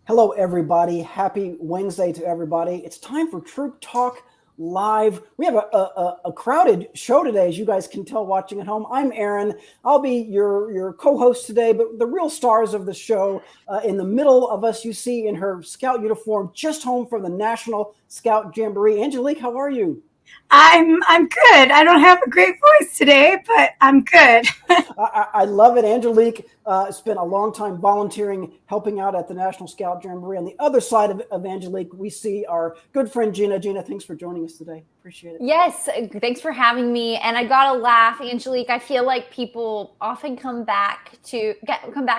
Hello, everybody. Happy Wednesday to everybody. It's time for Troop Talk Live. We have a crowded show today, as you guys can tell watching at home. I'm Aaron. I'll be your co-host today, but the real stars of the show, in the middle of us, you see in her scout uniform, just home from the National Scout Jamboree. Angelique, how are you? I'm good. I don't have a great voice today, but I'm good. I love it. Angelique spent a long time volunteering, helping out at the National Scout Jamboree. On the other side of Angelique, we see our good friend Gina. Gina, thanks for joining us today. Appreciate it. Yes, thanks for having me. And I gotta laugh, Angelique. I feel like people often come back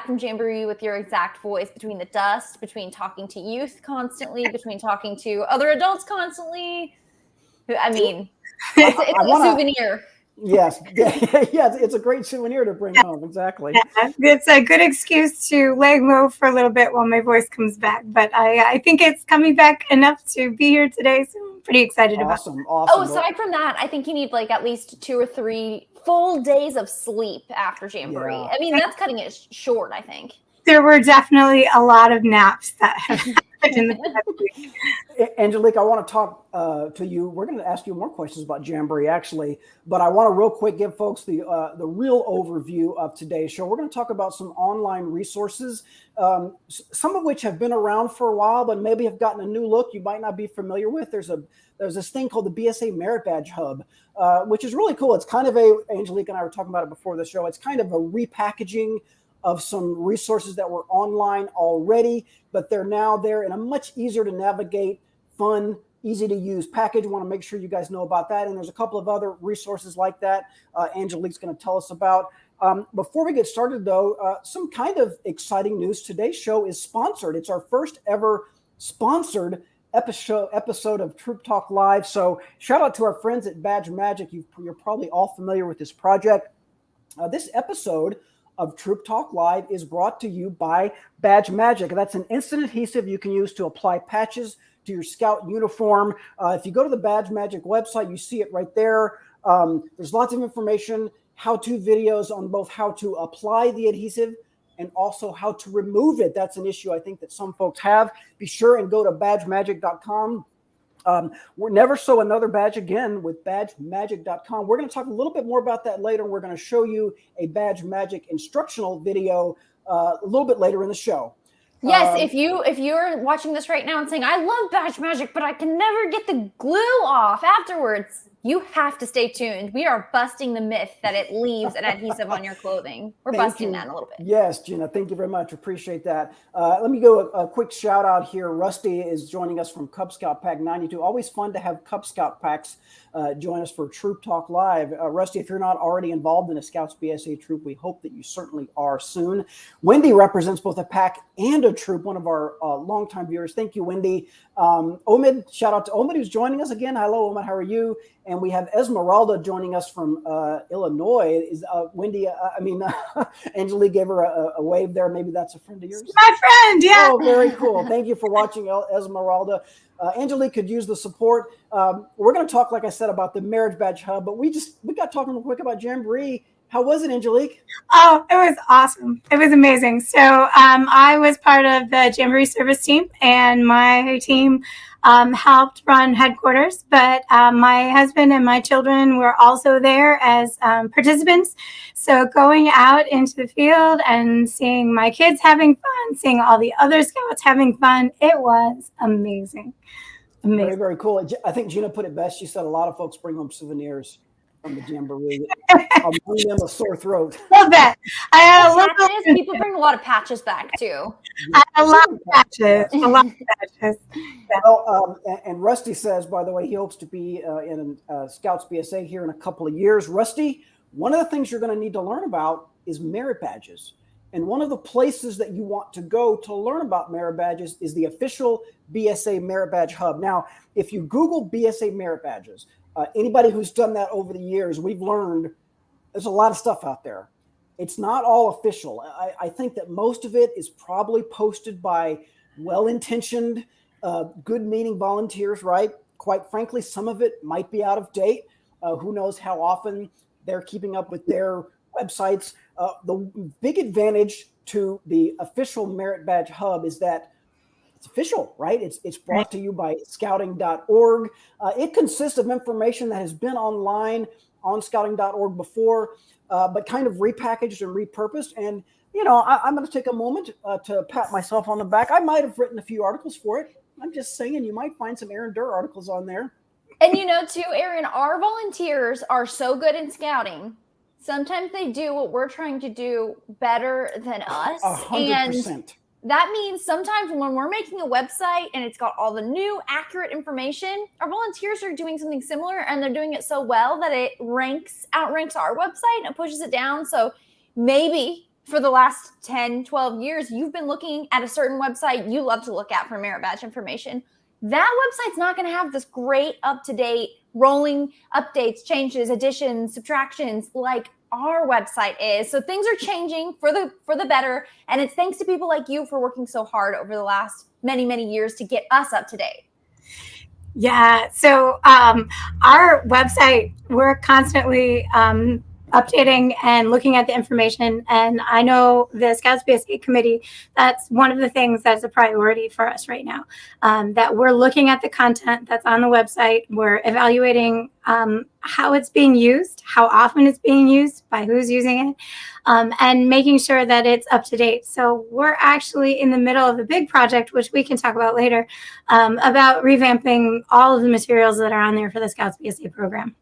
from Jamboree with your exact voice, between the dust, between talking to youth constantly, between talking to other adults constantly. I mean, it's a souvenir. Yes, yes, it's a great souvenir to bring home. Exactly. Yeah, it's a good excuse to lay low for a little bit while my voice comes back. But I think it's coming back enough to be here today, so I'm pretty excited about it. Awesome. Oh, aside from that, I think you need like at least 2 or 3 full days of sleep after Jamboree. Yeah. I mean, that's cutting it short, I think. There were definitely a lot of naps that have in the Angelique, I want to talk to you. We're going to ask you more questions about Jamboree, actually, but I want to real quick give folks the real overview of today's show. We're going to talk about some online resources, some of which have been around for a while, but maybe have gotten a new look you might not be familiar with. There's this thing called the BSA Merit Badge Hub, which is really cool. It's kind of Angelique and I were talking about it before the show. It's kind of a repackaging of some resources that were online already, but they're now there in a much easier to navigate, fun, easy to use package. I want to make sure you guys know about that. And there's a couple of other resources like that Angelique's going to tell us about. Before we get started, though, some kind of exciting news. Today's show is sponsored. It's our first ever sponsored episode of Troop Talk Live. So shout out to our friends at Badge Magic. You're probably all familiar with this project. This episode of Troop Talk Live is brought to you by Badge Magic. That's an instant adhesive you can use to apply patches to your scout uniform. If you go to the Badge Magic website, you see it right there. There's lots of information, how-to videos on both how to apply the adhesive and also how to remove it. That's an issue I think that some folks have. Be sure and go to badgemagic.com. We're never sew another badge again with badgemagic.com. We're going to talk a little bit more about that later. We're going to show you a Badge Magic instructional video a little bit later in the show. Yes, if you're watching this right now and saying, I love Badge Magic, but I can never get the glue off afterwards, you have to stay tuned. We are busting the myth that it leaves an adhesive on your clothing. We're busting that in a little bit. Yes, Gina, thank you very much. Appreciate that. Let me go a quick shout out here. Rusty is joining us from Cub Scout Pack 92. Always fun to have Cub Scout packs join us for Troop Talk Live. Rusty, if you're not already involved in a Scouts BSA troop, we hope that you certainly are soon. Wendy represents both a pack and a troop, one of our longtime viewers. Thank you, Wendy. Omid, shout out to Omid, who's joining us again. Hello, Omid, how are you? And we have Esmeralda joining us from Illinois. Is Wendy? Angelique gave her a wave there. Maybe that's a friend of yours. My friend, yeah. Oh, very cool. Thank you for watching, Esmeralda. Angelique could use the support. We're going to talk, like I said, about the Marriage Badge Hub, but we got talking real quick about Jamboree. How was it, Angelique? Oh, it was awesome. It was amazing. So I was part of the Jamboree service team, and my team helped run headquarters. But my husband and my children were also there as participants. So going out into the field and seeing my kids having fun, seeing all the other scouts having fun, it was amazing. Amazing. Very, very cool. I think Gina put it best. She said a lot of folks bring home souvenirs from the Jamboree. I'll bring them a sore throat. Love that. I had a patches. People bring a lot of patches back too. I had a lot of patches. A lot of patches. Yeah. Well, and Rusty says, by the way, he hopes to be in Scouts BSA here in a couple of years. Rusty, one of the things you're going to need to learn about is merit badges. And one of the places that you want to go to learn about merit badges is the official BSA Merit Badge Hub. Now, if you Google BSA Merit Badges, anybody who's done that over the years, we've learned there's a lot of stuff out there. It's not all official. I think that most of it is probably posted by well-intentioned, good-meaning volunteers, right? Quite frankly, some of it might be out of date. Who knows how often they're keeping up with their websites. The big advantage to the official Merit Badge Hub is that it's official, right? It's brought to you by scouting.org. It consists of information that has been online on scouting.org before, but kind of repackaged and repurposed. And, I'm going to take a moment to pat myself on the back. I might have written a few articles for it. I'm just saying, you might find some Aaron Durr articles on there. And too, Aaron, our volunteers are so good in scouting. Sometimes they do what we're trying to do better than us. 100%. And that means sometimes when we're making a website and it's got all the new accurate information, our volunteers are doing something similar, and they're doing it so well that it outranks our website and it pushes it down. So maybe for the last 10, 12 years, you've been looking at a certain website you love to look at for merit badge information. That website's not going to have this great up-to-date rolling updates, changes, additions, subtractions like our website is. So things are changing for the better. And it's thanks to people like you for working so hard over the last many, many years to get us up to date. Yeah. So our website, we're constantly updating and looking at the information. And I know the Scouts BSA committee, that's one of the things that's a priority for us right now, that we're looking at the content that's on the website. We're evaluating how it's being used, how often it's being used, by who's using it, and making sure that it's up to date. So we're actually in the middle of a big project, which we can talk about later, about revamping all of the materials that are on there for the Scouts BSA program.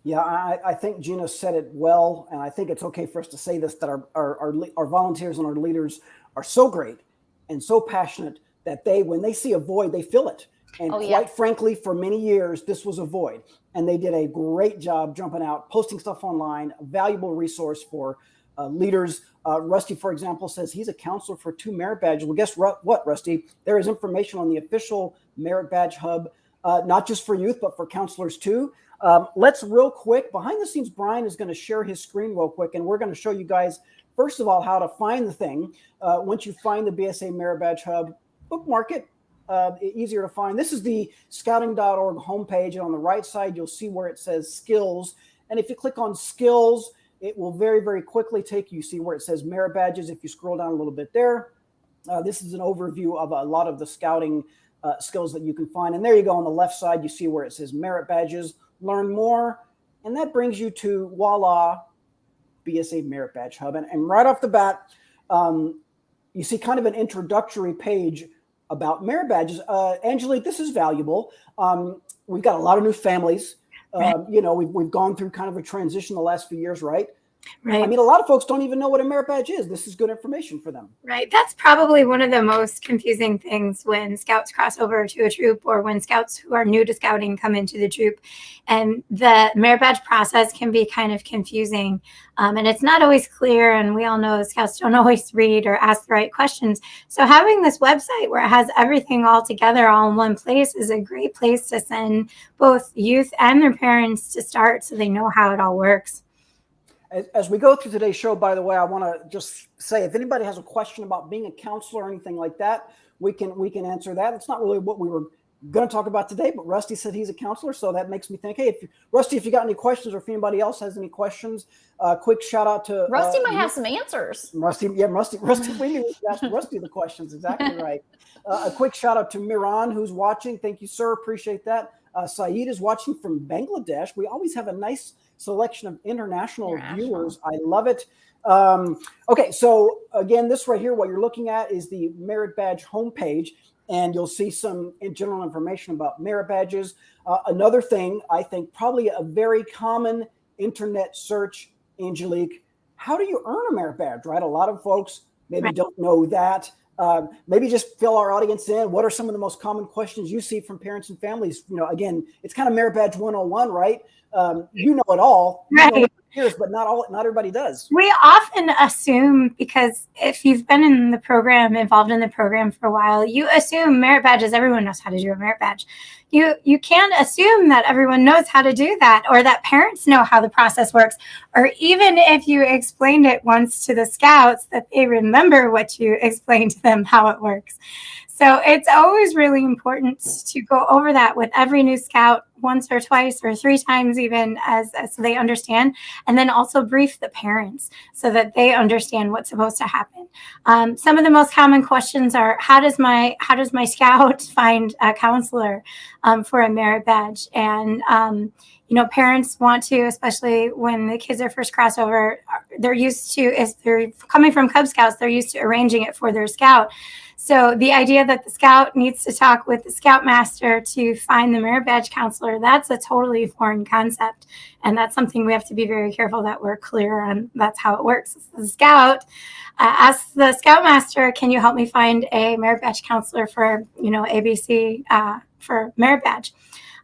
Yeah, I think Gina said it well, and I think it's okay for us to say this, that our volunteers and our leaders are so great and so passionate that when they see a void, they fill it. And quite frankly, for many years, this was a void. And they did a great job jumping out, posting stuff online, a valuable resource for leaders. Rusty, for example, says he's a counselor for 2 merit badges. Well, guess what, Rusty? There is information on the official Merit Badge Hub, not just for youth, but for counselors too. Let's real quick, behind the scenes, Brian is going to share his screen real quick, and we're going to show you guys, first of all, how to find the thing. Once you find the BSA Merit Badge Hub, bookmark it. Easier to find. This is the scouting.org homepage, and on the right side, you'll see where it says skills. And if you click on skills, it will very, very quickly take you, see where it says merit badges. If you scroll down a little bit there, this is an overview of a lot of the scouting skills that you can find. And there you go on the left side, you see where it says merit badges, learn more. And that brings you to voila, BSA Merit Badge Hub. And right off the bat, you see kind of an introductory page about merit badges. Angelique, this is valuable. We've got a lot of new families. We've gone through kind of a transition the last few years, right? Right. I mean, a lot of folks don't even know what a merit badge is. This is good information for them. Right. That's probably one of the most confusing things when scouts cross over to a troop, or when scouts who are new to scouting come into the troop. And the merit badge process can be kind of confusing. And it's not always clear. And we all know scouts don't always read or ask the right questions. So having this website where it has everything all together all in one place is a great place to send both youth and their parents to start, so they know how it all works. As we go through today's show, by the way, I want to just say, if anybody has a question about being a counselor or anything like that, we can answer that. It's not really what we were going to talk about today, but Rusty said he's a counselor, so that makes me think, hey, Rusty, if you got any questions, or if anybody else has any questions, quick shout out to Rusty might have some answers. Rusty, we need to ask Rusty the questions. Exactly right. A quick shout out to Miran, who's watching. Thank you, sir. Appreciate that. Saeed is watching from Bangladesh. We always have a nice selection of international viewers. I love it. Okay, so again, this right here, what you're looking at is the Merit Badge homepage, and you'll see some general information about merit badges. Another thing, I think probably a very common internet search, Angelique, how do you earn a merit badge, right? A lot of folks maybe don't know that. Maybe just fill our audience in. What are some of the most common questions you see from parents and families? Again, it's kind of Merit Badge 101, right? You know it all, right? But not everybody does. We often assume, because if you've been involved in the program for a while, you assume merit badges, everyone knows how to do a merit badge. You can't assume that everyone knows how to do that, or that parents know how the process works, or even if you explained it once to the scouts, that they remember what you explained to them, how it works. So it's always really important to go over that with every new scout once or twice or 3 times even as so they understand, and then also brief the parents so that they understand what's supposed to happen. Some of the most common questions are, how does my scout find a counselor for a merit badge? And parents want to, especially when the kids are first crossover, they're used to, if they're coming from Cub Scouts, they're used to arranging it for their scout. So the idea that the scout needs to talk with the scoutmaster to find the merit badge counselor, that's a totally foreign concept. And that's something we have to be very careful that we're clear on. That's how it works. The scout asks the scoutmaster, can you help me find a merit badge counselor for, ABC for merit badge?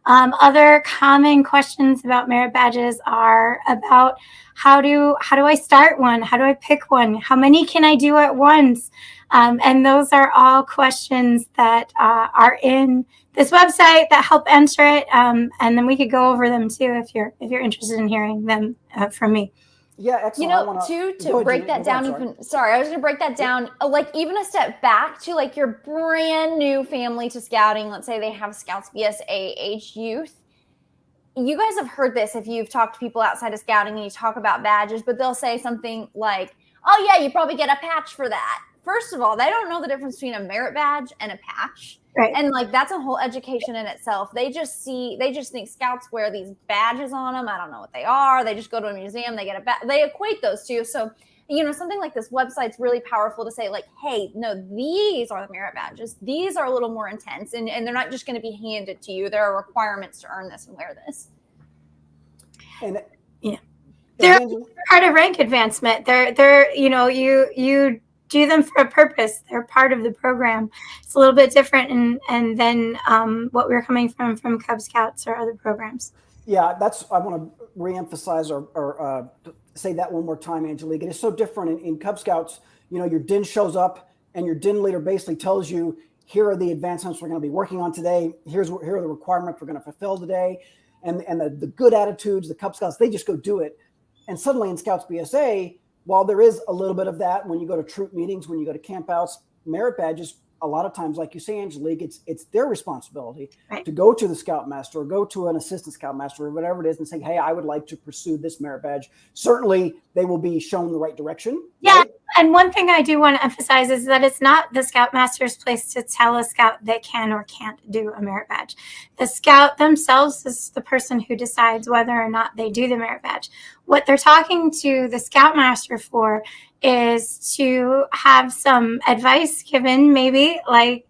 Other common questions about merit badges are about how do I start one? How do I pick one? How many can I do at once? And those are all questions that are in this website that help answer it. And then we could go over them too if you're interested in hearing them from me. Yeah, excellent. To break that down I was going to break that down, like even a step back to like your brand new family to scouting. Let's say they have Scouts BSA age youth. You guys have heard this if you've talked to people outside of scouting and you talk about badges, but they'll say something like, oh yeah, you probably get a patch for that. First of all, they don't know the difference between a merit badge and a patch. Right. And like, that's a whole education in itself. They just think scouts wear these badges on them. I don't know what they are. They just go to a museum, they get a badge. They equate those two. So, something like this website's really powerful to say like, hey, no, these are the merit badges. These are a little more intense and they're not just going to be handed to you. There are requirements to earn this and wear this. And yeah, they're part of rank advancement. They're you do them for a purpose. They're part of the program. It's a little bit different and then what we're coming from Cub Scouts or other programs. Yeah, I want to reemphasize or say that one more time, Angelique. It is so different in Cub Scouts. Your DIN shows up and your DIN leader basically tells you, here are the advancements we're going to be working on today. Here are the requirements we're going to fulfill today. And the good attitudes, the Cub Scouts, they just go do it. And suddenly in Scouts BSA, while there is a little bit of that when you go to troop meetings, when you go to campouts, merit badges, a lot of times, like you say, Angelique, it's their responsibility to go to the scoutmaster or go to an assistant scoutmaster or whatever it is and say, hey, I would like to pursue this merit badge. Certainly, they will be shown the right direction. Yeah. Right? And one thing I do want to emphasize is that it's not the scoutmaster's place to tell a scout they can or can't do a merit badge. The scout themselves is the person who decides whether or not they do the merit badge. What they're talking to the scoutmaster for is to have some advice given, maybe like,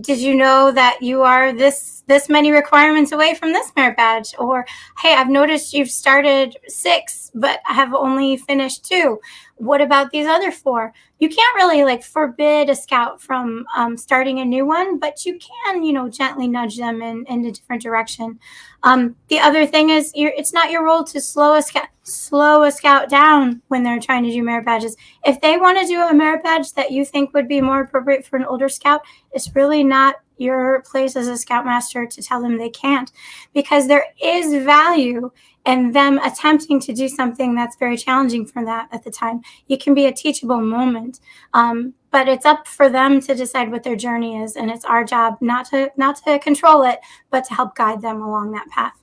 did you know that you are this many requirements away from this merit badge? Or, hey, I've noticed you've started 6, but have only finished 2. What about these other 4? You can't really forbid a scout from starting a new one, but you can, gently nudge them in a different direction. The other thing is it's not your role to slow a scout down when they're trying to do merit badges. If they want to do a merit badge that you think would be more appropriate for an older scout, it's really not your place as a scoutmaster to tell them they can't, because there is value in them attempting to do something that's very challenging for that at the time. It can be a teachable moment, but it's up for them to decide what their journey is, and it's our job not to control it, but to help guide them along that path.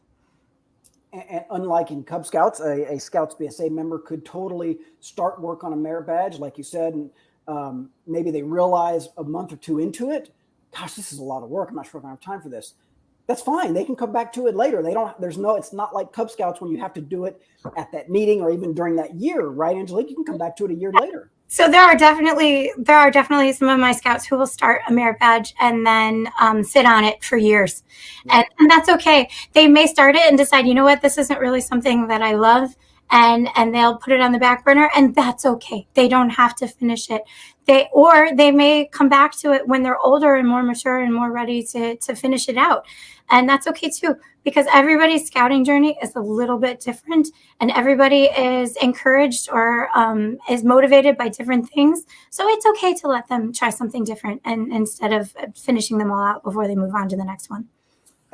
And unlike in Cub Scouts, a Scouts BSA member could totally start work on a merit badge, like you said, and maybe they realize a month or 2 into it, gosh, this is a lot of work. I'm not sure if I have time for this. That's fine. They can come back to it later. It's not like Cub Scouts when you have to do it at that meeting or even during that year, right, Angelique? You can come back to it a year later. So there are definitely some of my scouts who will start a merit badge and then sit on it for years. Yeah. And that's okay. They may start it and decide, you know what, this isn't really something that I love. And they'll put it on the back burner, and that's okay. They don't have to finish it. They may come back to it when they're older and more mature and more ready to finish it out. And that's okay too, because everybody's scouting journey is a little bit different, and everybody is encouraged or is motivated by different things. So it's okay to let them try something different and instead of finishing them all out before they move on to the next one.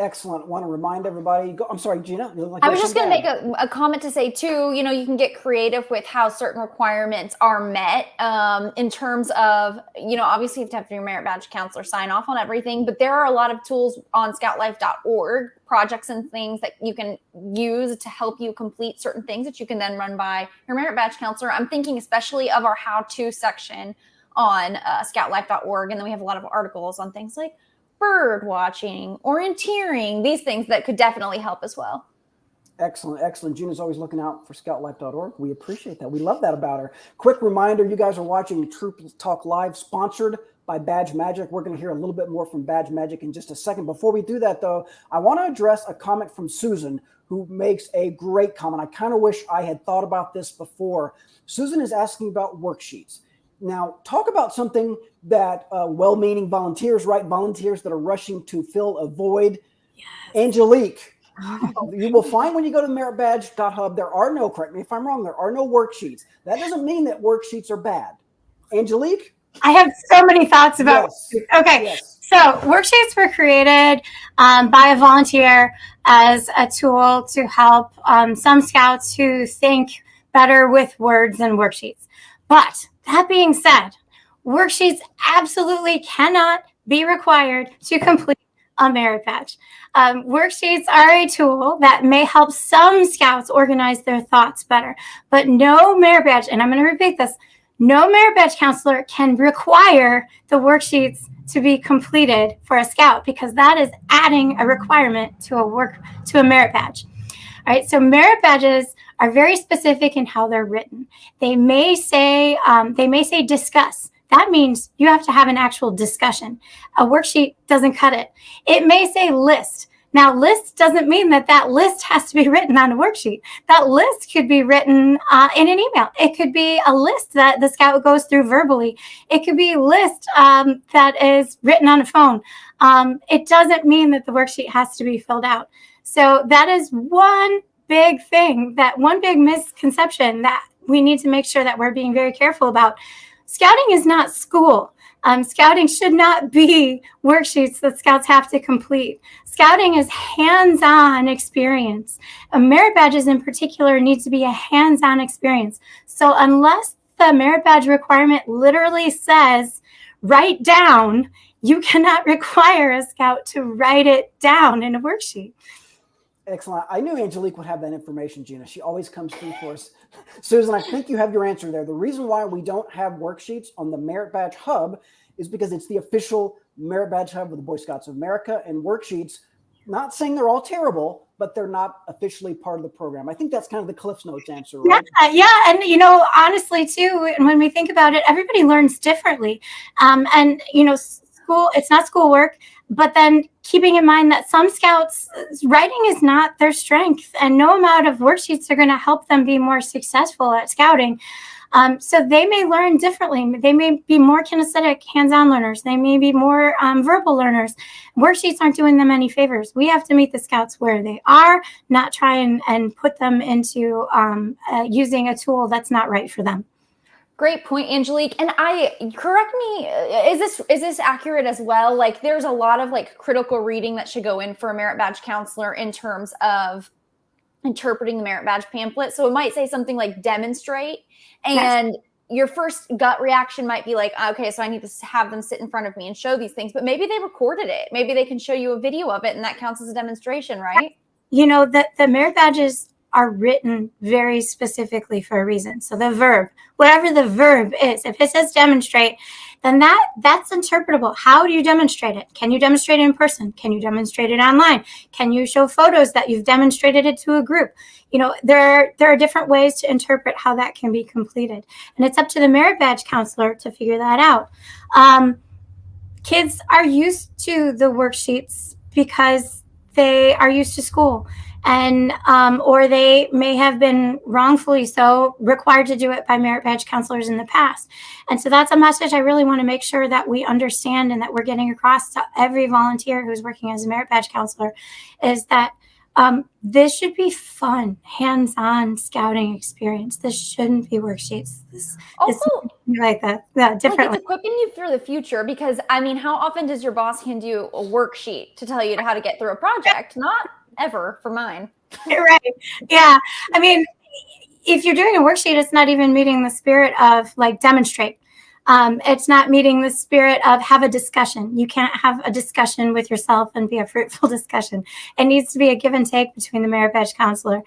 Excellent. Want to remind everybody. I'm sorry, Gina. I was just going to make a comment to say too, you can get creative with how certain requirements are met in terms of, obviously you have to have your merit badge counselor sign off on everything, but there are a lot of tools on scoutlife.org, projects and things that you can use to help you complete certain things that you can then run by your merit badge counselor. I'm thinking especially of our how-to section on scoutlife.org. And then we have a lot of articles on things like bird watching, orienteering, these things that could definitely help as well. Excellent, excellent. Gina's always looking out for scoutlife.org. We appreciate that. We love that about her. Quick reminder, you guys are watching Troop Talk Live, sponsored by Badge Magic. We're going to hear a little bit more from Badge Magic in just a second. Before we do that, though, I want to address a comment from Susan, who makes a great comment. I kind of wish I had thought about this before. Susan is asking about worksheets. Now, talk about something that well-meaning volunteers, right? Volunteers that are rushing to fill a void. Yes. Angelique, you will find when you go to meritbadge.hub, correct me if I'm wrong, there are no worksheets. That doesn't mean that worksheets are bad. Angelique? I have so many thoughts about yes. Okay, yes. So worksheets were created by a volunteer as a tool to help some scouts who think better with words than worksheets. But that being said, worksheets absolutely cannot be required to complete a merit badge. Worksheets are a tool that may help some scouts organize their thoughts better, but no merit badge, and I'm going to repeat this, no merit badge counselor can require the worksheets to be completed for a scout, because that is adding a requirement to a merit badge. All right, so merit badges are very specific in how they're written. They may say discuss. That means you have to have an actual discussion. A worksheet doesn't cut it. It may say list. Now, list doesn't mean that list has to be written on a worksheet. That list could be written in an email. It could be a list that the scout goes through verbally. It could be a list that is written on a phone. It doesn't mean that the worksheet has to be filled out. So that is one big misconception that we need to make sure that we're being very careful about. Scouting is not school. Scouting should not be worksheets that scouts have to complete. Scouting is hands-on experience. Merit badges in particular need to be a hands-on experience. So unless the merit badge requirement literally says write down, you cannot require a scout to write it down in a worksheet. Excellent. I knew Angelique would have that information, Gina. She always comes through for us. Susan, I think you have your answer there. The reason why we don't have worksheets on the Merit Badge Hub is because it's the official Merit Badge Hub of the Boy Scouts of America, and worksheets, not saying they're all terrible, but they're not officially part of the program. I think that's kind of the Cliff's Notes answer, right? Yeah. And, honestly, too, when we think about it, everybody learns differently. School, it's not schoolwork, but then keeping in mind that some scouts, writing is not their strength, and no amount of worksheets are going to help them be more successful at scouting. So they may learn differently. They may be more kinesthetic, hands-on learners. They may be more verbal learners. Worksheets aren't doing them any favors. We have to meet the scouts where they are, not try and put them into using a tool that's not right for them. Great point, Angelique. And correct me, is this accurate as well? Like, there's a lot of critical reading that should go in for a merit badge counselor in terms of interpreting the merit badge pamphlet. So it might say something like demonstrate, and your first gut reaction might be like, okay, so I need to have them sit in front of me and show these things, but maybe they recorded it. Maybe they can show you a video of it, and that counts as a demonstration, right? The merit badges are written very specifically for a reason. So the verb, whatever the verb is, if it says demonstrate, then that's interpretable. How do you demonstrate it? Can you demonstrate it in person? Can you demonstrate it online? Can you show photos that you've demonstrated it to a group? There are different ways to interpret how that can be completed. And it's up to the merit badge counselor to figure that out. Kids are used to the worksheets because they are used to school. And or they may have been wrongfully so required to do it by merit badge counselors in the past. And so that's a message I really want to make sure that we understand and that we're getting across to every volunteer who's working as a merit badge counselor, is that This should be fun, hands-on scouting experience. This shouldn't be worksheets. This Also, like that like differently. it's equipping you for the future, because I mean, how often does your boss hand you a worksheet to tell you how to get through a project? Not ever for mine. Right. Yeah. I mean, if you're doing a worksheet, it's not even meeting the spirit of like demonstrate. It's not meeting the spirit of have a discussion. You can't have a discussion with yourself and be a fruitful discussion. It needs to be a give and take between the merit badge counselor.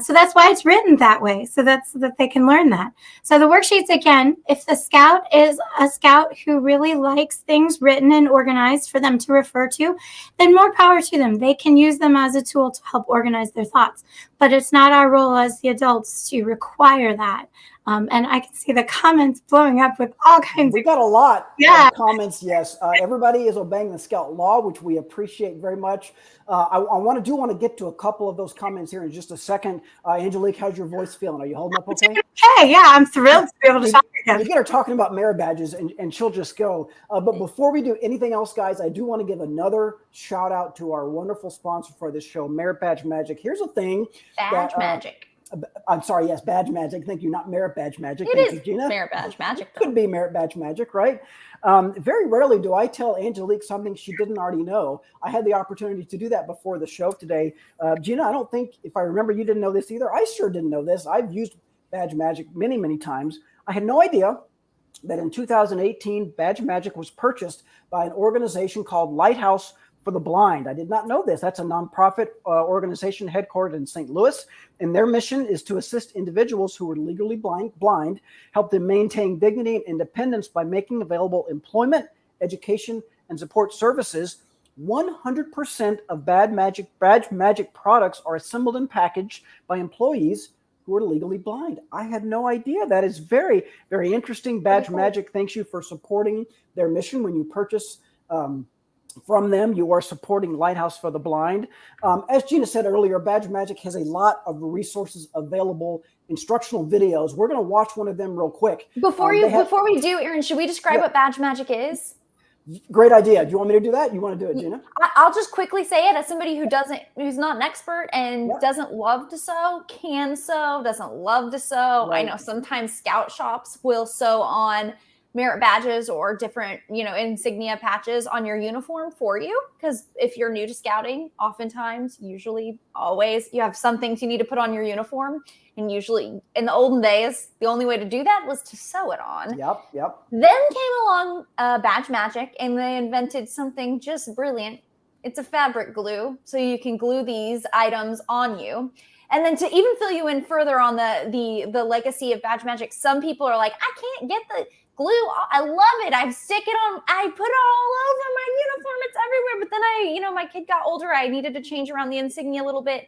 So that's why it's written that way, so that they can learn that. So the worksheets, again, if the scout is a scout who really likes things written and organized for them to refer to, then more power to them. They can use them as a tool to help organize their thoughts. But it's not our role as the adults to require that. And I can see the comments blowing up with all kinds. We got a lot of comments. Yes, everybody is obeying the Scout law, which we appreciate very much. I want to get to a couple of those comments here in just a second. Angelique, how's your voice feeling? Are you holding up okay? Okay, yeah, I'm thrilled to be able to talk again. You get her talking about merit badges, and she'll just go. But before we do anything else, guys, I do want to give another shout out to our wonderful sponsor for this show, Merit Badge Magic. Here's a thing. Badge Magic. I'm sorry, yes, Badge Magic. Thank you, not Merit Badge Magic. It Thank you, Gina. Merit Badge Magic. Could be Merit Badge Magic, right? Very rarely do I tell Angelique something she didn't already know. I had the opportunity to do that before the show today. Gina, I don't think, if I remember, you didn't know this either. I sure didn't know this. I've used Badge Magic many, many times. I had no idea that in 2018, Badge Magic was purchased by an organization called Lighthouse for the Blind. I did not know this. That's a nonprofit organization headquartered in St. Louis, and their mission is to assist individuals who are legally blind, help them maintain dignity and independence by making available employment, education, and support services. 100% of Badge Magic products are assembled and packaged by employees who are legally blind. I had no idea. That is very, very interesting. Badge Magic thanks you for supporting their mission. When you purchase from them, you are supporting Lighthouse for the Blind. As Gina said earlier, Badge Magic has a lot of resources available, instructional videos. We're going to watch one of them real quick. Before we do, Aaron, should we describe what Badge Magic is? Great idea. Do you want me to do that? You want to do it, Gina? I'll just quickly say it as somebody who's not an expert and doesn't love to sew, can sew, doesn't love to sew. Right. I know sometimes scout shops will sew on merit badges or different, insignia patches on your uniform for you. Because if you're new to scouting, oftentimes, usually, always, you have some things you need to put on your uniform. And usually in the olden days, the only way to do that was to sew it on. Yep. Then came along Badge Magic, and they invented something just brilliant. It's a fabric glue, so you can glue these items on you. And then to even fill you in further on the legacy of Badge Magic, some people are like, I can't get the glue. I love it. I stick it on. I put it all over my uniform. It's everywhere. But then my kid got older. I needed to change around the insignia a little bit.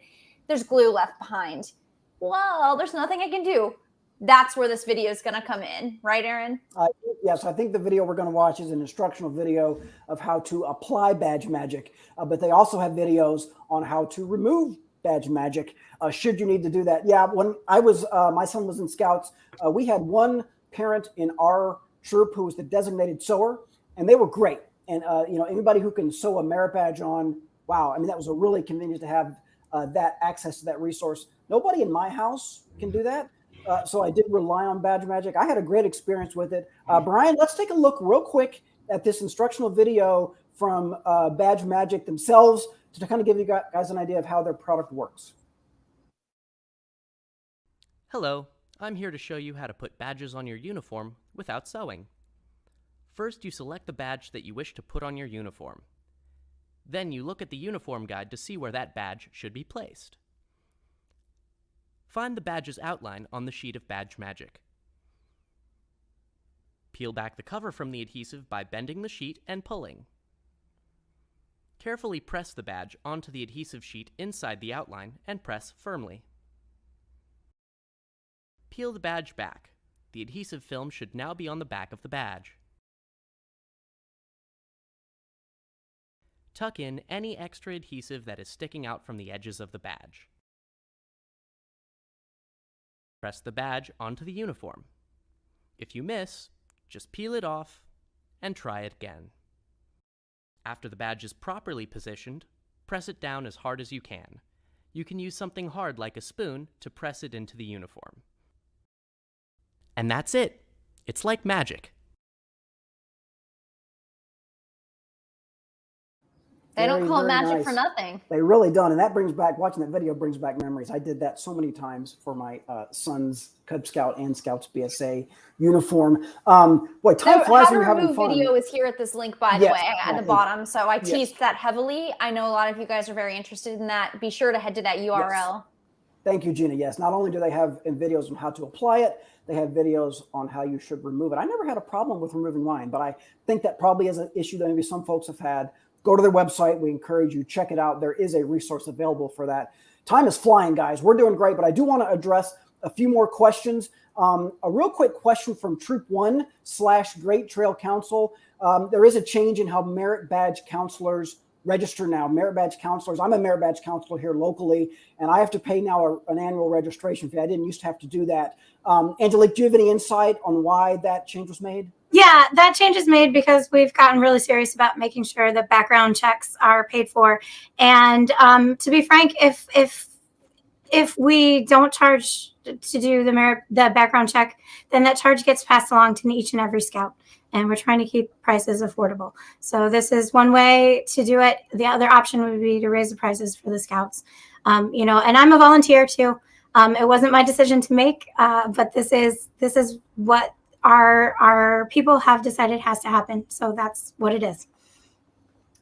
There's glue left behind. Well, there's nothing I can do. That's where this video is going to come in. Right, Aaron? Yes, I think the video we're going to watch is an instructional video of how to apply Badge Magic. But they also have videos on how to remove Badge Magic, should you need to do that. Yeah, when I was, my son was in Scouts, we had one parent in our troop who was the designated sewer, and they were great. And, anybody who can sew a merit badge on, wow, I mean, that was a really convenient to have that access to that resource. Nobody in my house can do that. So I did rely on Badge Magic. I had a great experience with it. Brian, let's take a look real quick at this instructional video from Badge Magic themselves to kind of give you guys an idea of how their product works. Hello, I'm here to show you how to put badges on your uniform without sewing. First, you select the badge that you wish to put on your uniform. Then you look at the uniform guide to see where that badge should be placed. Find the badge's outline on the sheet of Badge Magic. Peel back the cover from the adhesive by bending the sheet and pulling. Carefully press the badge onto the adhesive sheet inside the outline and press firmly. Peel the badge back. The adhesive film should now be on the back of the badge. Tuck in any extra adhesive that is sticking out from the edges of the badge. Press the badge onto the uniform. If you miss, just peel it off and try it again. After the badge is properly positioned, press it down as hard as you can. you can use something hard like a spoon to press it into the uniform. And that's it. It's like magic. They don't call it Very magic nice. for nothing. They really don't. And that brings back, watching that video brings back memories. I did that so many times for my son's Cub Scout and Scouts BSA uniform. Boy, time flies when you're having fun. Video is here at this link, by the way, at the bottom. So I teased that heavily. I know a lot of you guys are very interested in that. Be sure to head to that URL. Yes. Thank you, Gina. Yes, not only do they have videos on how to apply it, they have videos on how you should remove it. I never had a problem with removing mine, but I think that probably is an issue that maybe some folks have had. Go to their website. We encourage you, check it out. There is a resource available for that. Time is flying, guys. We're doing great, but I do want to address a few more questions. A real quick question from Troop 1 / Great Trail Council. There is a change in how merit badge counselors register now. Merit badge counselors. I'm a merit badge counselor here locally, and I have to pay now an annual registration fee. I didn't used to have to do that. Angelique, do you have any insight on why that change was made? Yeah, that change is made because we've gotten really serious about making sure that background checks are paid for. And to be frank, if we don't charge to do the background check, then that charge gets passed along to each and every scout. And we're trying to keep prices affordable. So this is one way to do it. The other option would be to raise the prices for the scouts. And I'm a volunteer too. It wasn't my decision to make, but this is what our people have decided has to happen. So that's what it is.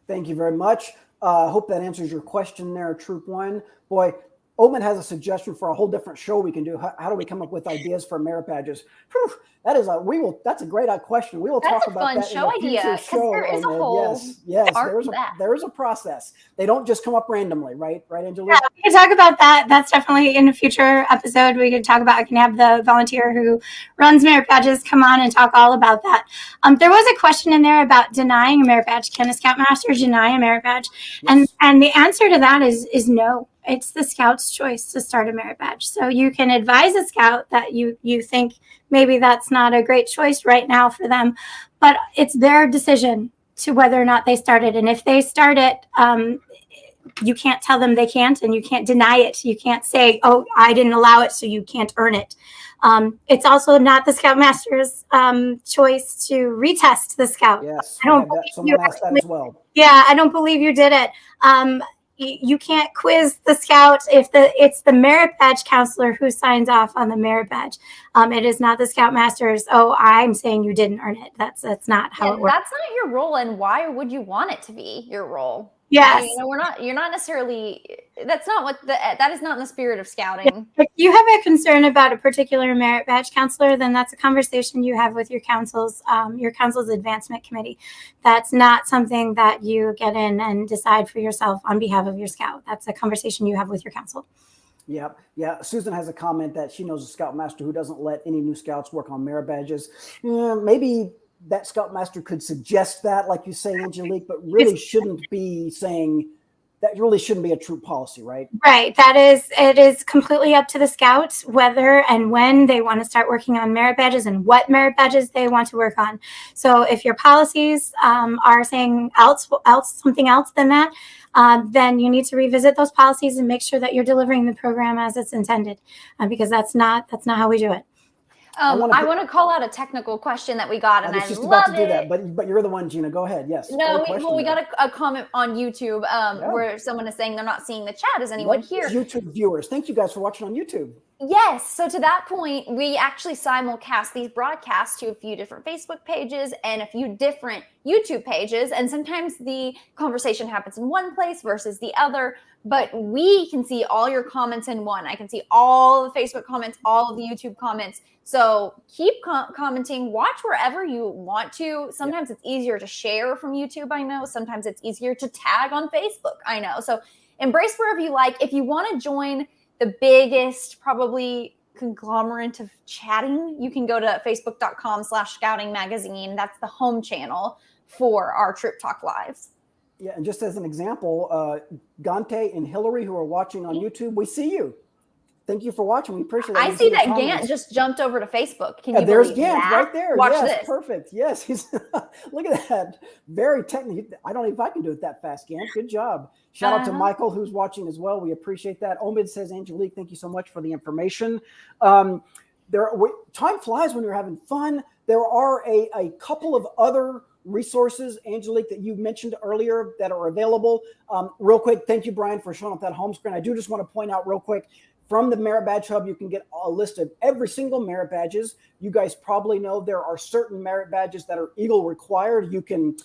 Thank you very much. I hope that answers your question there, Troop 1. Boy, Oatman has a suggestion for a whole different show we can do. How do we come up with ideas for merit badges? Whew, that's a great question. We will talk about that in a future show. There is a whole yes, there is a process. They don't just come up randomly, right, Angelique? Yeah, we can talk about that. That's definitely in a future episode. We can talk about. I can have the volunteer who runs merit badges come on and talk all about that. There was a question in there about denying a merit badge. Can a Scoutmaster deny a merit badge? Yes. And the answer to that is no. It's the scout's choice to start a merit badge. So you can advise a scout that you think maybe that's not a great choice right now for them, but it's their decision to whether or not they start it. And if they start it, you can't tell them they can't, and you can't deny it. You can't say, oh, I didn't allow it, so you can't earn it. It's also not the Scoutmaster's choice to retest the scout. Yes, someone asked that as well. Yeah, I don't believe you did it. You can't quiz the scout if it's the merit badge counselor who signs off on the merit badge. It is not the Scoutmaster's, oh, I'm saying you didn't earn it. That's not how it works. That's not your role, and why would you want it to be your role? Yes. You're not necessarily, that is not in the spirit of scouting. If you have a concern about a particular merit badge counselor, then that's a conversation you have with your council's advancement committee. That's not something that you get in and decide for yourself on behalf of your scout. That's a conversation you have with your council. Yep. Yeah. Susan has a comment that she knows a Scoutmaster who doesn't let any new scouts work on merit badges. Maybe that Scoutmaster could suggest that, like you say, Angelique, but really shouldn't be saying that. Really shouldn't be a troop policy, right? Right. It is completely up to the scouts whether and when they want to start working on merit badges and what merit badges they want to work on. So if your policies are saying something else than that, then you need to revisit those policies and make sure that you're delivering the program as it's intended, because that's not how we do it. I want to call out a technical question that we got, and I was just about to do that, but you're the one, Gina. Go ahead. Yes. No, we got a comment on YouTube where someone is saying they're not seeing the chat. Is anyone here? YouTube viewers, thank you guys for watching on YouTube. Yes. So to that point, we actually simulcast these broadcasts to a few different Facebook pages and a few different YouTube pages. And sometimes the conversation happens in one place versus the other, but we can see all your comments in one. I can see all the Facebook comments, all of the YouTube comments. So keep commenting, watch wherever you want to. Sometimes it's easier to share from YouTube, I know. Sometimes it's easier to tag on Facebook, I know. So embrace wherever you like. If you want to join the biggest, probably conglomerate of chatting, you can go to facebook.com/scouting magazine. That's the home channel for our Troop Talk Lives. Yeah, and just as an example, Gante and Hillary, who are watching on YouTube, we see you. Thank you for watching. We appreciate that. I see that Gant just jumped over to Facebook. Can you there's believe Gant that? right there. Watch yes, this. Perfect. Yes, he's look at that. Very technical. I don't know if I can do it that fast, Gant. Good job. Shout out to Michael who's watching as well. We appreciate that. Omid says, Angelique, thank you so much for the information. Time flies when you're having fun. There are a couple of other resources, Angelique, that you mentioned earlier that are available. Real quick, thank you, Brian, for showing up that home screen. I do just want to point out real quick, from the Merit Badge Hub, you can get a list of every single merit badges. You guys probably know there are certain merit badges that are Eagle required. You can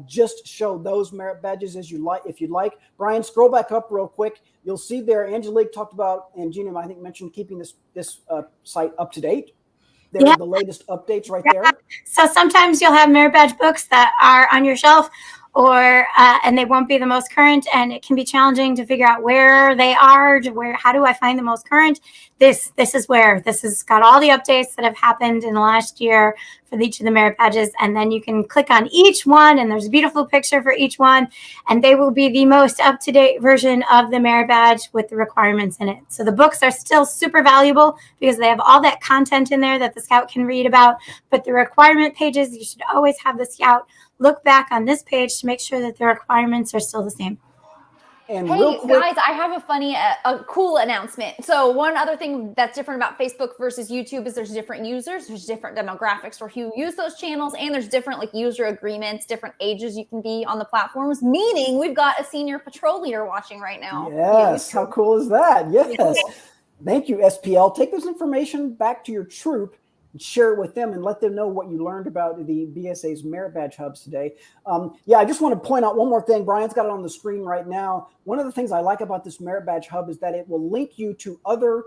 just show those merit badges as you like, if you'd like. Brian, scroll back up real quick. You'll see there, Angelique talked about, and Gina, I think, mentioned keeping this site up to date. There are the latest updates right there. So sometimes you'll have merit badge books that are on your shelf, or and they won't be the most current, and it can be challenging to figure out where they are, how do I find the most current. This is where this has got all the updates that have happened in the last year for each of the merit badges, and then you can click on each one, and there's a beautiful picture for each one, and they will be the most up-to-date version of the merit badge with the requirements in it. So the books are still super valuable because they have all that content in there that the Scout can read about, but the requirement pages, you should always have the Scout look back on this page to make sure that the requirements are still the same. And hey guys, I have a cool announcement. So one other thing that's different about Facebook versus YouTube is there's different users, there's different demographics for who use those channels, and there's different like user agreements, different ages you can be on the platforms, meaning we've got a senior patrol leader watching right now. Yes, how cool is that? Yes. Thank you, SPL. Take this information back to your troop and share it with them and let them know what you learned about the BSA's Merit Badge Hubs today. I just want to point out one more thing. Brian's got it on the screen right now. One of the things I like about this Merit Badge Hub is that it will link you to other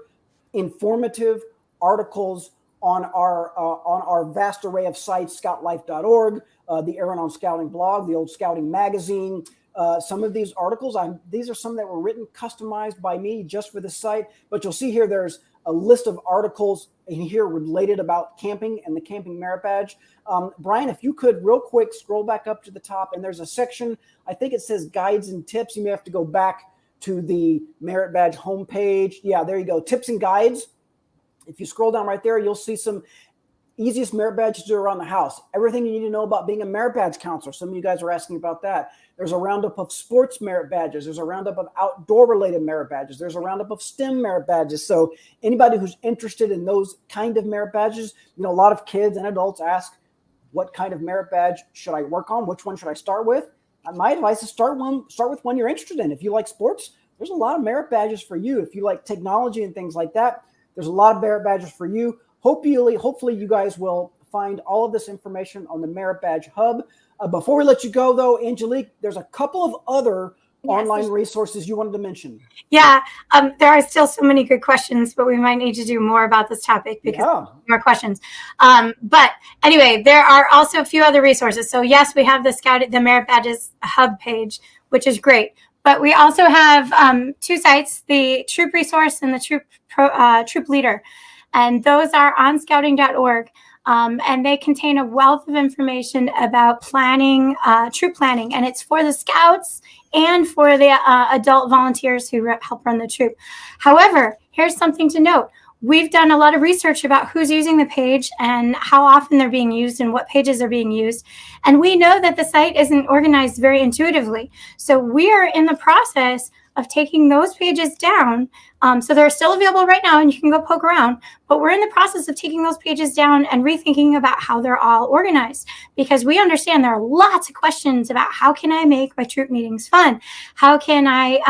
informative articles on our vast array of sites, scoutlife.org, the Aaron on Scouting blog, the old Scouting magazine. Some of these articles, these are some that were written, customized by me just for the site. But you'll see here, there's a list of articles in here related about camping and the camping merit badge. Brian, if you could real quick scroll back up to the top, and there's a section, I think it says guides and tips. You may have to go back to the merit badge homepage. Yeah, there you go. Tips and guides. If you scroll down right there, you'll see some easiest merit badge to do around the house. Everything you need to know about being a merit badge counselor. Some of you guys are asking about that. There's a roundup of sports merit badges. There's a roundup of outdoor related merit badges. There's a roundup of STEM merit badges. So anybody who's interested in those kind of merit badges, a lot of kids and adults ask, what kind of merit badge should I work on? Which one should I start with? My advice is start with one you're interested in. If you like sports, there's a lot of merit badges for you. If you like technology and things like that, there's a lot of merit badges for you. Hopefully you guys will find all of this information on the Merit Badge Hub. Before we let you go, though, Angelique, there's a couple of other online resources you wanted to mention. Yeah, there are still so many good questions, but we might need to do more about this topic because more questions. But anyway, there are also a few other resources. So yes, we have the Merit Badges Hub page, which is great. But we also have two sites, the Troop Resource and the Troop Leader. And those are on scouting.org. And they contain a wealth of information about planning, troop planning. And it's for the scouts and for the adult volunteers who help run the troop. However, here's something to note. We've done a lot of research about who's using the page and how often they're being used and what pages are being used. And we know that the site isn't organized very intuitively. So we are in the process of taking those pages down. So they're still available right now and you can go poke around, but we're in the process of taking those pages down and rethinking about how they're all organized, because we understand there are lots of questions about how can I make my troop meetings fun? How can I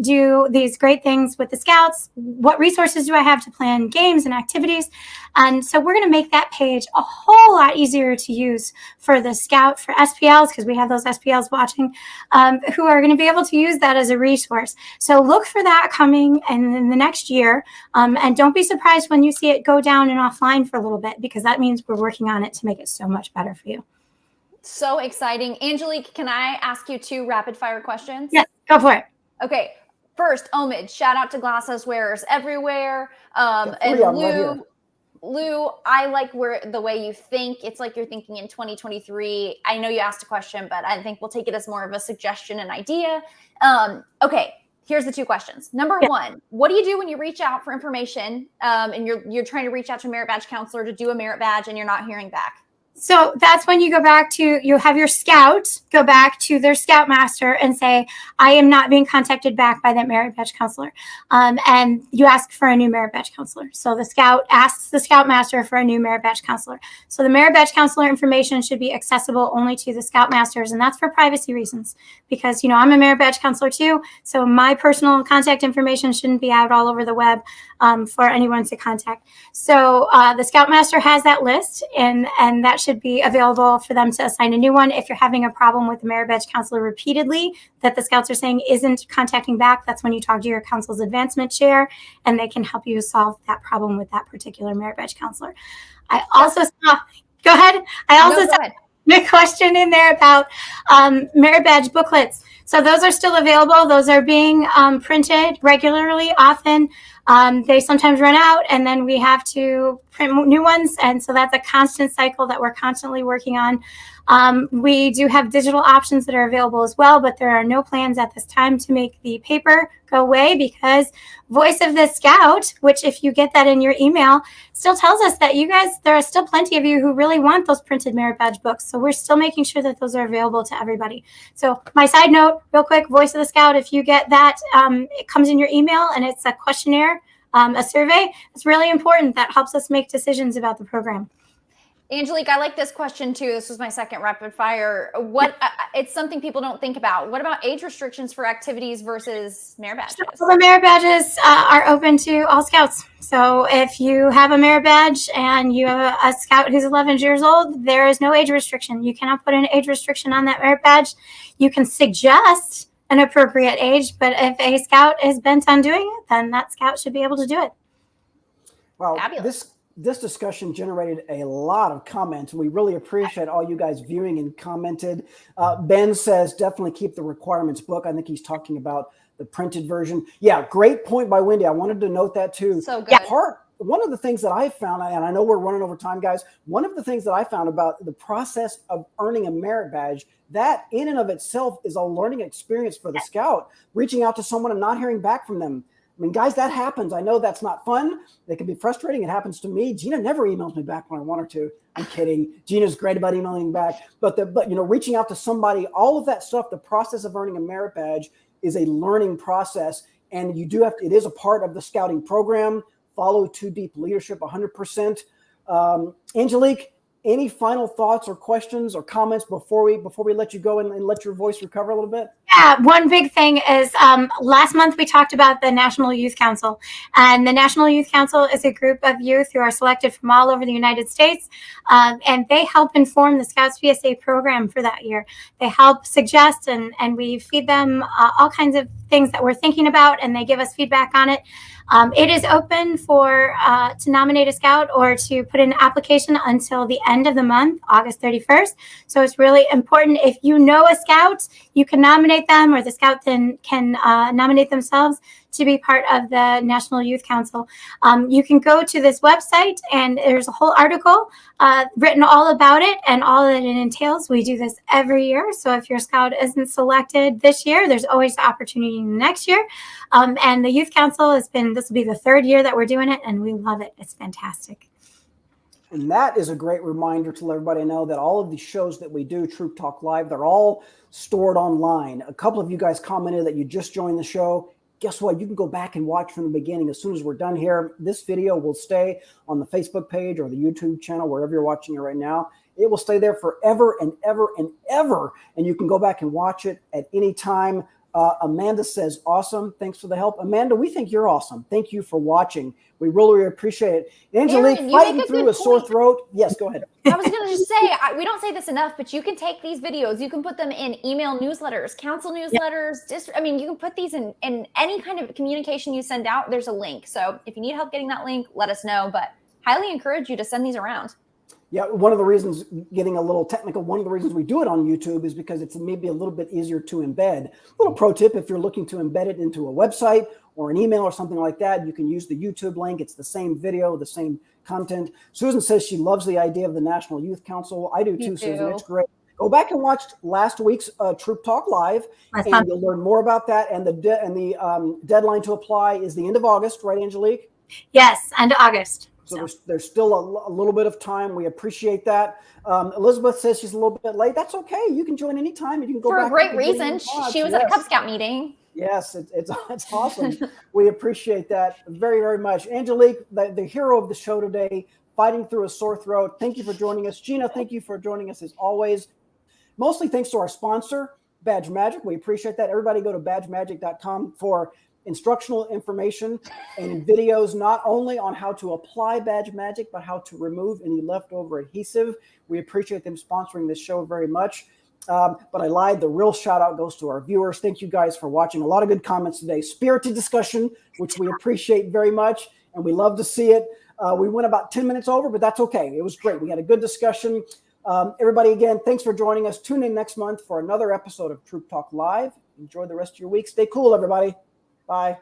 do these great things with the scouts? What resources do I have to plan games and activities? And so we're going to make that page a whole lot easier to use for the scout, for SPLs, because we have those SPLs watching, who are going to be able to use that as a resource. So look for that coming in the next year. And don't be surprised when you see it go down and offline for a little bit, because that means we're working on it to make it so much better for you. So exciting. Angelique, can I ask you 2 rapid fire questions? Yeah, go for it. Okay. First, Omid, shout out to Glasses Wearers everywhere. And Lou, I like the way you think. It's like you're thinking in 2023. I know you asked a question, but I think we'll take it as more of a suggestion and idea. Okay. Here's the two questions. Number one, what do you do when you reach out for information and you're trying to reach out to a merit badge counselor to do a merit badge and you're not hearing back? So that's when you go back to, you have your scout go back to their scoutmaster and say, I am not being contacted back by that merit badge counselor. And you ask for a new merit badge counselor. So the scout asks the scoutmaster for a new merit badge counselor. So the merit badge counselor information should be accessible only to the scoutmasters. And that's for privacy reasons, because, I'm a merit badge counselor too. So my personal contact information shouldn't be out all over the web for anyone to contact. So the scoutmaster has that list, and that should be available for them to assign a new one. If you're having a problem with the merit badge counselor repeatedly that the scouts are saying isn't contacting back, that's when you talk to your council's advancement chair, and they can help you solve that problem with that particular merit badge counselor. I also saw, go ahead. I also saw a question in there about merit badge booklets. So those are still available. Those are being printed regularly, often. They sometimes run out, and then we have to print new ones. And so that's a constant cycle that we're constantly working on. We do have digital options that are available as well, but there are no plans at this time to make the paper go away, because Voice of the Scout, which if you get that in your email, still tells us that you guys, there are still plenty of you who really want those printed merit badge books. So we're still making sure that those are available to everybody. So my side note, real quick, Voice of the Scout, if you get that, it comes in your email and it's a questionnaire, a survey. It's really important. That helps us make decisions about the program. Angelique, I like this question too. This was my second rapid fire. It's something people don't think about. What about age restrictions for activities versus merit badges? So the merit badges are open to all scouts. So if you have a merit badge and you have a scout who's 11 years old, there is no age restriction. You cannot put an age restriction on that merit badge. You can suggest an appropriate age, but if a scout is bent on doing it, then that scout should be able to do it. Well, fabulous. This discussion generated a lot of comments. We really appreciate all you guys viewing and commented. Ben says, definitely keep the requirements book. I think he's talking about the printed version. Yeah, great point by Wendy. I wanted to note that too. So good. One of the things that I found, and I know we're running over time, guys, one of the things that I found about the process of earning a merit badge, that in and of itself is a learning experience for the scout, reaching out to someone and not hearing back from them. I mean, guys, that happens. I know that's not fun. It can be frustrating. It happens to me. Gina never emails me back when I want her to. I'm kidding. Gina's great about emailing back. But reaching out to somebody, all of that stuff, the process of earning a merit badge is a learning process. And it is a part of the scouting program. Follow Too Deep Leadership 100%. Angelique, any final thoughts or questions or comments before we let you go and let your voice recover a little bit? Yeah, one big thing is last month we talked about the National Youth Council. And the National Youth Council is a group of youth who are selected from all over the United States. And they help inform the Scouts PSA program for that year. They help suggest and we feed them all kinds of things that we're thinking about, and they give us feedback on it. It is open for to nominate a scout or to put in an application until the end of the month, August 31st. So it's really important. If you know a scout, you can nominate them, or the scout can nominate themselves to be part of the National Youth Council. You can go to this website, and there's a whole article written all about it and all that it entails. We do this every year. So if your scout isn't selected this year, there's always the opportunity next year. And the Youth Council this will be the third year that we're doing it, and we love it. It's fantastic. And that is a great reminder to let everybody know that all of the shows that we do, Troop Talk Live, they're all stored online. A couple of you guys commented that you just joined the show. Guess what? You can go back and watch from the beginning. As soon as we're done here, this video will stay on the Facebook page or the YouTube channel, wherever you're watching it right now. It will stay there forever and ever and ever. And you can go back and watch it at any time. Amanda says, awesome. Thanks for the help. Amanda, we think you're awesome. Thank you for watching. We really appreciate it. Angelique, fighting through a sore throat. Yes, go ahead. I was going to just say, we don't say this enough, but you can take these videos, you can put them in email newsletters, council newsletters. You can put these in any kind of communication you send out. There's a link. So if you need help getting that link, let us know. But highly encourage you to send these around. Yeah, one of the reasons, getting a little technical, one of the reasons we do it on YouTube is because it's maybe a little bit easier to embed. A little pro tip, if you're looking to embed it into a website or an email or something like that, you can use the YouTube link. It's the same video, the same content. Susan says she loves the idea of the National Youth Council. I do too, Susan. It's great. Go back and watch last week's Troop Talk Live, and you'll learn more about that. And the deadline to apply is the end of August, right, Angelique? Yes, end of August. So there's still a little bit of time. We appreciate that. Elizabeth says she's a little bit late. That's okay. You can join anytime. You can go for back a great reason. She was at a Cub Scout meeting. Yes, it's awesome. We appreciate that very, very much. Angelique, the hero of the show today, fighting through a sore throat. Thank you for joining us. Gina, thank you for joining us as always. Mostly thanks to our sponsor, Badge Magic. We appreciate that. Everybody go to badgemagic.com for instructional information and videos, not only on how to apply Badge Magic, but how to remove any leftover adhesive. We appreciate them sponsoring this show very much. But I lied. The real shout out goes to our viewers. Thank you guys for watching. A lot of good comments today. Spirited discussion, which we appreciate very much, and we love to see it. We went about 10 minutes over, but that's okay. It was great. We had a good discussion. Everybody, again, thanks for joining us. Tune in next month for another episode of Troop Talk Live. Enjoy the rest of your week. Stay cool, everybody. Bye.